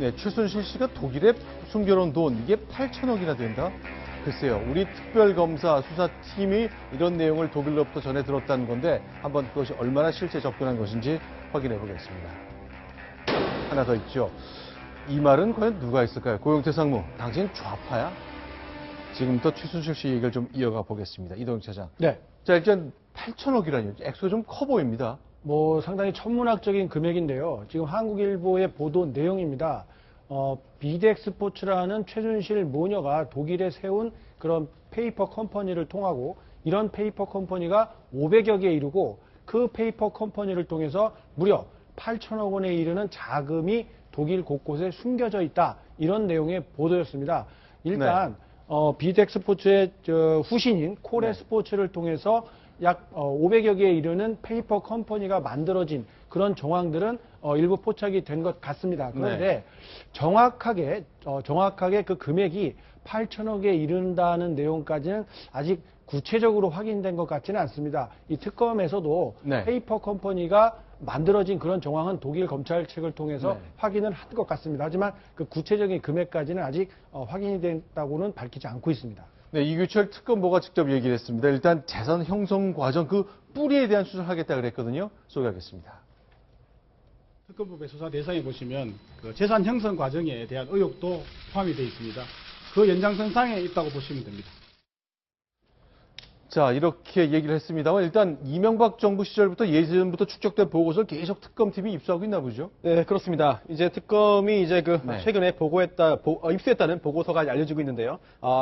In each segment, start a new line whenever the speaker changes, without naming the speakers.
네, 최순실 씨가 독일에 숨겨놓은 돈 이게 8천억이나 된다? 글쎄요, 우리 특별검사 수사팀이 이런 내용을 독일로부터 전해 들었다는 건데 한번 그것이 얼마나 실제 접근한 것인지 확인해 보겠습니다. 하나 더 있죠. 이 말은 과연 누가 했을까요? 고영태 상무, 당신 좌파야? 지금부터 최순실 씨 얘기를 좀 이어가 보겠습니다. 이동욱 차장.
네.
자, 일단 8천억이라니 액수가 좀 커 보입니다.
상당히 천문학적인 금액인데요. 지금 한국일보의 보도 내용입니다. 비덱스포츠라는 최순실 모녀가 독일에 세운 그런 페이퍼 컴퍼니를 통하고 이런 페이퍼 컴퍼니가 500여 개에 이르고 그 페이퍼 컴퍼니를 통해서 무려 8천억 원에 이르는 자금이 독일 곳곳에 숨겨져 있다. 이런 내용의 보도였습니다. 일단 비덱스포츠의 후신인 코레스포츠를 통해서 약 500여 개에 이르는 페이퍼 컴퍼니가 만들어진 그런 정황들은 일부 포착이 된 것 같습니다. 그런데 정확하게 그 금액이 8천억에 이른다는 내용까지는 아직 구체적으로 확인된 것 같지는 않습니다. 이 특검에서도 페이퍼 컴퍼니가 만들어진 그런 정황은 독일 검찰 측을 통해서 확인을 한 것 같습니다. 하지만 그 구체적인 금액까지는 아직 확인이 됐다고는 밝히지 않고 있습니다.
네, 이규철 특검보가 직접 얘기를 했습니다. 일단 재산 형성 과정 그 뿌리에 대한 수사를 하겠다 그랬거든요. 소개하겠습니다.
특검법의 수사 대상에 보시면 그 재산 형성 과정에 대한 의혹도 포함이 되어 있습니다. 그 연장선상에 있다고 보시면 됩니다.
자, 이렇게 얘기를 했습니다만 일단 이명박 정부 시절부터 예전부터 축적된 보고서를 계속 특검팀이 입수하고 있나 보죠?
네, 그렇습니다. 이제 특검이 이제 최근에 입수했다는 보고서가 알려지고 있는데요.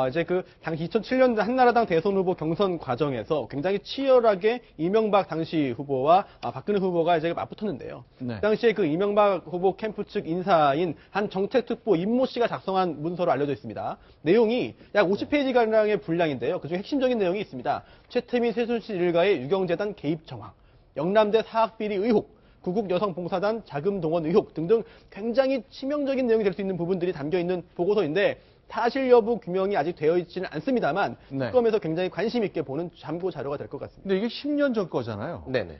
이제 당시 2007년 한나라당 대선 후보 경선 과정에서 굉장히 치열하게 이명박 당시 후보와 박근혜 후보가 이제 맞붙었는데요. 그 당시에 그 이명박 후보 캠프 측 인사인 한 정책특보 임모 씨가 작성한 문서로 알려져 있습니다. 내용이 약 50페이지가량의 분량인데요. 그중에 핵심적인 내용이 있습니다. 최태민 최순실 일가의 유경재단 개입 정황, 영남대 사학비리 의혹, 구국여성봉사단 자금 동원 의혹 등등 굉장히 치명적인 내용이 될 수 있는 부분들이 담겨있는 보고서인데 사실 여부 규명이 아직 되어 있지는 않습니다만 특검에서 굉장히 관심 있게 보는 참고 자료가 될 것 같습니다.
근데 이게 10년 전 거잖아요.
네네.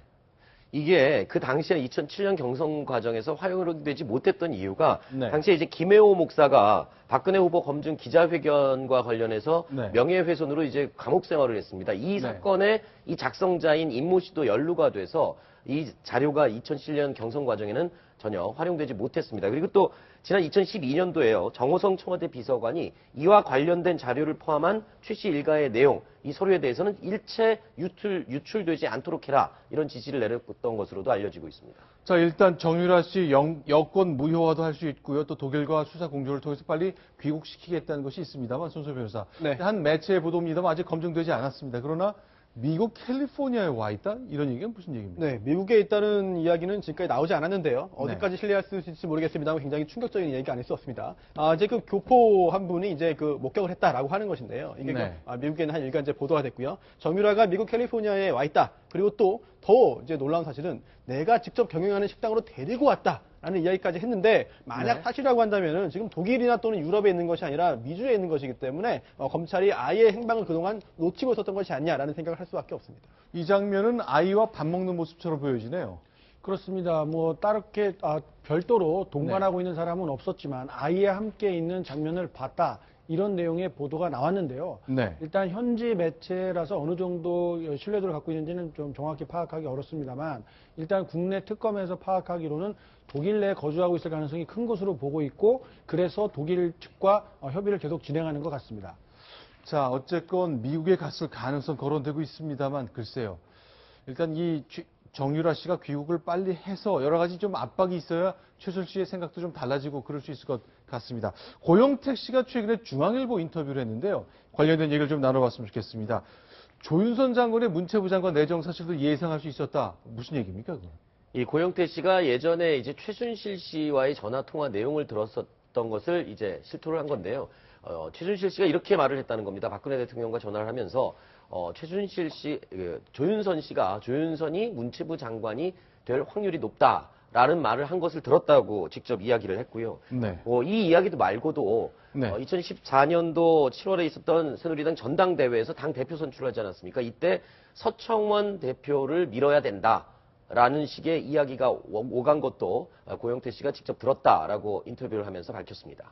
이게 그 당시에 2007년 경선 과정에서 활용되지 못했던 이유가 당시에 이제 김혜호 목사가 박근혜 후보 검증 기자회견과 관련해서 명예훼손으로 이제 감옥 생활을 했습니다. 이 사건의 이 작성자인 임모 씨도 연루가 돼서 이 자료가 2007년 경선 과정에는 전혀 활용되지 못했습니다. 그리고 또 지난 2012년도에요. 정호성 청와대 비서관이 이와 관련된 자료를 포함한 최 씨 일가의 내용, 이 서류에 대해서는 일체 유출되지 않도록 해라. 이런 지시를 내렸던 것으로도 알려지고 있습니다.
자, 일단 정유라 씨 여권 무효화도 할 수 있고요. 또 독일과 수사 공조를 통해서 빨리 귀국시키겠다는 것이 있습니다만, 손소 변호사. 한 매체의 보도입니다만 아직 검증되지 않았습니다. 그러나 미국 캘리포니아에 와 있다? 이런 얘기는 무슨 얘기입니까?
네, 미국에 있다는 이야기는 지금까지 나오지 않았는데요. 어디까지 신뢰할 수 있을지 모르겠습니다만 굉장히 충격적인 얘기가 아닐 수 없습니다. 이제 그 교포 한 분이 이제 목격을 했다라고 하는 것인데요. 이게 미국에 있는 한 일간지에 보도가 됐고요. 정유라가 미국 캘리포니아에 와 있다. 그리고 또 더 이제 놀라운 사실은 내가 직접 경영하는 식당으로 데리고 왔다. 라는 이야기까지 했는데 만약 사실이라고 한다면은 지금 독일이나 또는 유럽에 있는 것이 아니라 미주에 있는 것이기 때문에 검찰이 아예 행방을 그동안 놓치고 있었던 것이 아니냐라는 생각을 할 수밖에 없습니다.
이 장면은 아이와 밥 먹는 모습처럼 보여지네요.
그렇습니다. 따르게 별도로 동반하고 있는 사람은 없었지만 아이와 함께 있는 장면을 봤다. 이런 내용의 보도가 나왔는데요. 일단 현지 매체라서 어느 정도 신뢰도를 갖고 있는지는 좀 정확히 파악하기 어렵습니다만 일단 국내 특검에서 파악하기로는 독일 내에 거주하고 있을 가능성이 큰 것으로 보고 있고 그래서 독일 측과 협의를 계속 진행하는 것 같습니다.
자, 어쨌건 미국에 갔을 가능성 거론되고 있습니다만 글쎄요. 일단 이 정유라 씨가 귀국을 빨리 해서 여러 가지 좀 압박이 있어야 최순실 씨의 생각도 좀 달라지고 그럴 수 있을 것 같습니다. 고영택 씨가 최근에 중앙일보 인터뷰를 했는데요. 관련된 얘기를 좀 나눠봤으면 좋겠습니다. 조윤선 장관의 문체부 장관 내정 사실도 예상할 수 있었다. 무슨 얘기입니까, 그건?
이 고영태 씨가 예전에 이제 최순실 씨와의 전화 통화 내용을 들었었던 것을 이제 실토를 한 건데요. 최순실 씨가 이렇게 말을 했다는 겁니다. 박근혜 대통령과 전화를 하면서 최순실 씨, 조윤선 씨가 조윤선이 문체부 장관이 될 확률이 높다라는 말을 한 것을 들었다고 직접 이야기를 했고요. 이 이야기도 말고도 2014년도 7월에 있었던 새누리당 전당대회에서 당 대표 선출을 하지 않았습니까? 이때 서청원 대표를 밀어야 된다. 라는 식의 이야기가 오간 것도 고영태 씨가 직접 들었다라고 인터뷰를 하면서 밝혔습니다.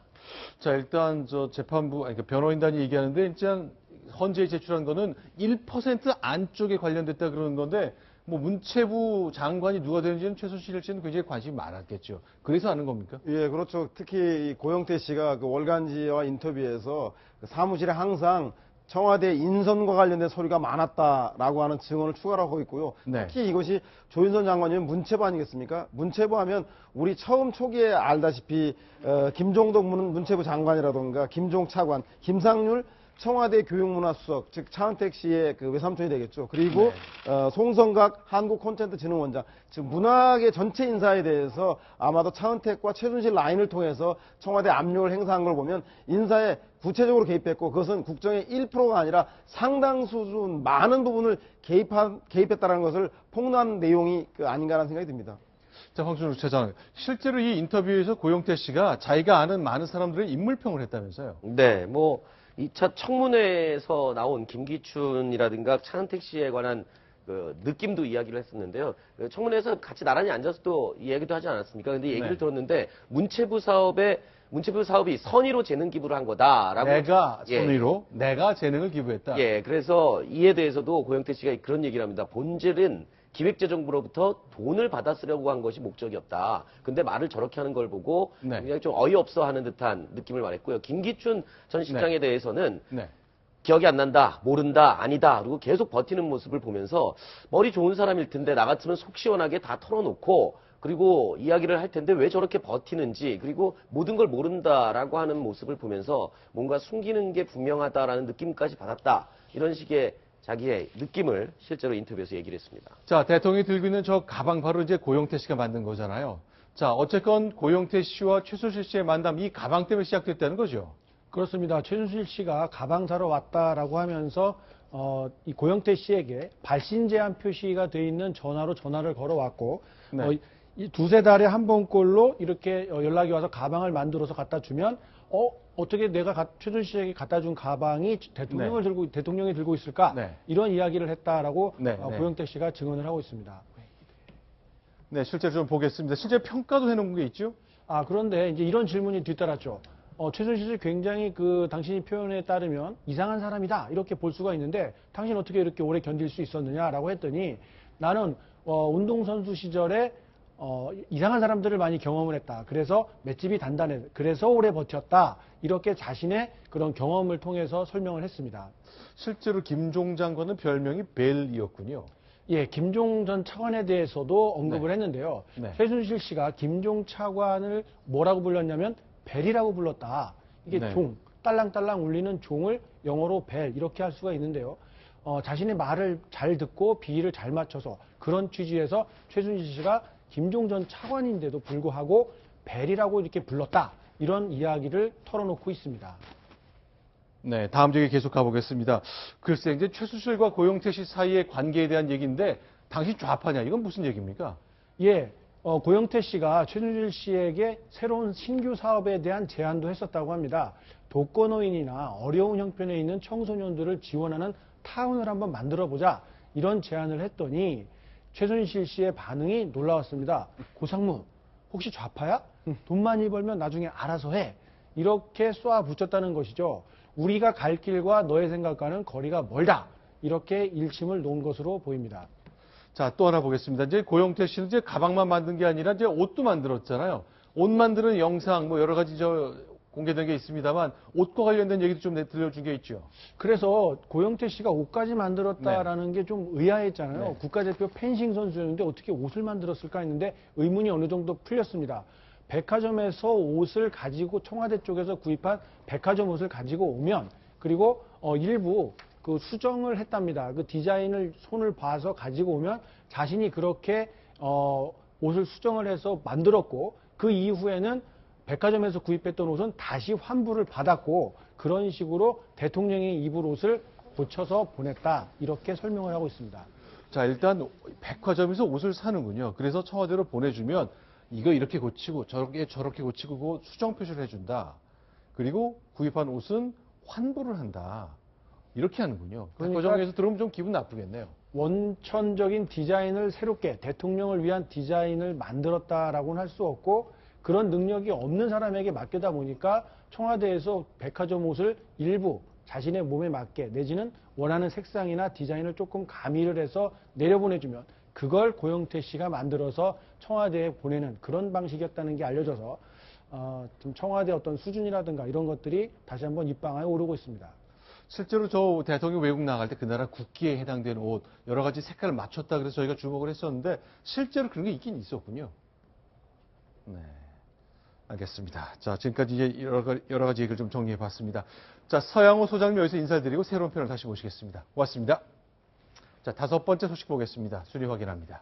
자, 일단 저 재판부, 그러니까 변호인단이 얘기하는데 일단 헌재에 제출한 거는 1% 안쪽에 관련됐다 그러는 건데 뭐 문체부 장관이 누가 되는지는 최순실 씨는 굉장히 관심이 많았겠죠. 그래서 아는 겁니까?
예, 그렇죠. 특히 이 고영태 씨가 그 월간지와 인터뷰에서 그 사무실에 항상 청와대 인선과 관련된 서류가 많았다라고 하는 증언을 추가로 하고 있고요.
네.
특히 이것이 조윤선 장관이면 문체부 아니겠습니까? 문체부 하면 우리 처음 초기에 알다시피 김종덕 문체부 장관이라던가 김종 차관, 김상률 청와대 교육문화수석, 즉 차은택 씨의 그 외삼촌이 되겠죠. 그리고 송성각 한국콘텐츠진흥원장, 즉 문학의 전체 인사에 대해서 아마도 차은택과 최순실 라인을 통해서 청와대 압력을 행사한 걸 보면 인사에 구체적으로 개입했고 그것은 국정의 1%가 아니라 상당수 좀 많은 부분을 개입했다는 것을 폭로한 내용이 아닌가라는 생각이 듭니다.
자, 황준욱 차장, 실제로 이 인터뷰에서 고영태 씨가 자기가 아는 많은 사람들의 인물평을 했다면서요?
네, 뭐 2차 청문회에서 나온 김기춘이라든가 차은택 씨에 관한 그 느낌도 이야기를 했었는데요. 청문회에서 같이 나란히 앉아서 또 이야기도 하지 않았습니까? 근데 얘기를
네.
들었는데 문체부 사업이 선의로 재능 기부를 한 거다라고.
내가
예.
선의로 내가 재능을 기부했다.
예, 그래서 이에 대해서도 고영태 씨가 그런 얘기를 합니다. 본질은 기획재정부로부터 돈을 받아 쓰려고 한 것이 목적이었다. 근데 말을 저렇게 하는 걸 보고
네.
굉장히 좀 어이없어 하는 듯한 느낌을 말했고요. 김기춘 전 실장에
네.
대해서는
네.
기억이 안 난다, 모른다, 아니다. 그리고 계속 버티는 모습을 보면서 머리 좋은 사람일 텐데 나 같으면 속 시원하게 다 털어놓고 그리고 이야기를 할 텐데 왜 저렇게 버티는지 그리고 모든 걸 모른다라고 하는 모습을 보면서 뭔가 숨기는 게 분명하다라는 느낌까지 받았다. 이런 식의 자기의 느낌을 실제로 인터뷰에서 얘기를 했습니다.
자, 대통령이 들고 있는 저 가방 바로 이제 고영태 씨가 만든 거잖아요. 자, 어쨌건 고영태 씨와 최순실 씨의 만남, 이 가방 때문에 시작됐다는 거죠.
그렇습니다. 최순실 씨가 가방 사러 왔다라고 하면서 이 고영태 씨에게 발신 제한 표시가 되어 있는 전화로 전화를 걸어왔고
네.
이 두세 달에 한 번꼴로 이렇게 연락이 와서 가방을 만들어서 갖다 주면 어떻게 내가 최순실 씨에게 갖다 준 가방이 대통령이 들고 있을까?
네.
이런 이야기를 했다라고
네.
고영태 씨가 증언을 하고 있습니다.
네, 실제로 좀 보겠습니다. 실제 평가도 해놓은 게 있죠?
그런데 이제 이런 질문이 뒤따랐죠. 최순실 씨 굉장히 당신이 표현에 따르면 이상한 사람이다. 이렇게 볼 수가 있는데 당신 어떻게 이렇게 오래 견딜 수 있었느냐라고 했더니 나는 운동선수 시절에 이상한 사람들을 많이 경험을 했다. 그래서 맷집이 단단해. 그래서 오래 버텼다. 이렇게 자신의 그런 경험을 통해서 설명을 했습니다.
실제로 김종 장관은 별명이 벨이었군요.
예, 김종 전 차관에 대해서도 언급을
네.
했는데요.
네.
최순실 씨가 김종 차관을 뭐라고 불렀냐면 벨이라고 불렀다. 이게
네.
종, 딸랑딸랑 울리는 종을 영어로 벨 이렇게 할 수가 있는데요. 자신의 말을 잘 듣고 비위를 잘 맞춰서 그런 취지에서 최순실 씨가 김종 전 차관인데도 불구하고 벨이라고 이렇게 불렀다. 이런 이야기를 털어놓고 있습니다.
네, 다음 얘기 계속 가보겠습니다. 글쎄, 이제 최순실과 고영태 씨 사이의 관계에 대한 얘기인데, 당신 좌파냐? 이건 무슨 얘기입니까?
예, 고영태 씨가 최순실 씨에게 새로운 신규 사업에 대한 제안도 했었다고 합니다. 독거노인이나 어려운 형편에 있는 청소년들을 지원하는 타운을 한번 만들어보자. 이런 제안을 했더니 최순실 씨의 반응이 놀라웠습니다. 고상무, 혹시 좌파야? 돈 많이 벌면 나중에 알아서 해. 이렇게 쏘아붙였다는 것이죠. 우리가 갈 길과 너의 생각과는 거리가 멀다. 이렇게 일침을 놓은 것으로 보입니다.
자, 또 하나 보겠습니다. 이제 고영태 씨는 이제 가방만 만든 게 아니라 이제 옷도 만들었잖아요. 옷 만드는 영상, 뭐 여러 가지 공개된 게 있습니다만, 옷과 관련된 얘기도 좀 들려준 게 있죠.
그래서 고영태 씨가 옷까지 만들었다라는 게 좀 의아했잖아요.
네.
국가대표 펜싱 선수였는데 어떻게 옷을 만들었을까 했는데 의문이 어느 정도 풀렸습니다. 백화점에서 옷을 가지고 청와대 쪽에서 구입한 백화점 옷을 가지고 오면 그리고 일부 그 수정을 했답니다. 그 디자인을 손을 봐서 가지고 오면 자신이 그렇게 옷을 수정을 해서 만들었고 그 이후에는 백화점에서 구입했던 옷은 다시 환불을 받았고 그런 식으로 대통령이 입을 옷을 고쳐서 보냈다. 이렇게 설명을 하고 있습니다.
자, 일단 백화점에서 옷을 사는군요. 그래서 청와대로 보내주면 이거 이렇게 고치고 저렇게 고치고 그 수정 표시를 해준다. 그리고 구입한 옷은 환불을 한다. 이렇게 하는군요.
그러니까
백화점에서 들어오면 좀 기분 나쁘겠네요.
원천적인 디자인을 새롭게 대통령을 위한 디자인을 만들었다라고는 할 수 없고 그런 능력이 없는 사람에게 맡기다 보니까 청와대에서 백화점 옷을 일부 자신의 몸에 맞게 내지는 원하는 색상이나 디자인을 조금 가미를 해서 내려보내주면 그걸 고영태 씨가 만들어서 청와대에 보내는 그런 방식이었다는 게 알려져서 좀 청와대 어떤 수준이라든가 이런 것들이 다시 한번 입방아에 오르고 있습니다.
실제로 저 대통령 외국 나갈 때 그 나라 국기에 해당되는 옷 여러 가지 색깔을 맞췄다 그래서 저희가 주목을 했었는데 실제로 그런 게 있긴 있었군요. 네, 알겠습니다. 자, 지금까지 이제 여러 가지 얘기를 좀 정리해 봤습니다. 자, 서양호 소장님 여기서 인사드리고 새로운 편을 다시 모시겠습니다. 고맙습니다. 자, 5번째 소식 보겠습니다. 순위 확인합니다.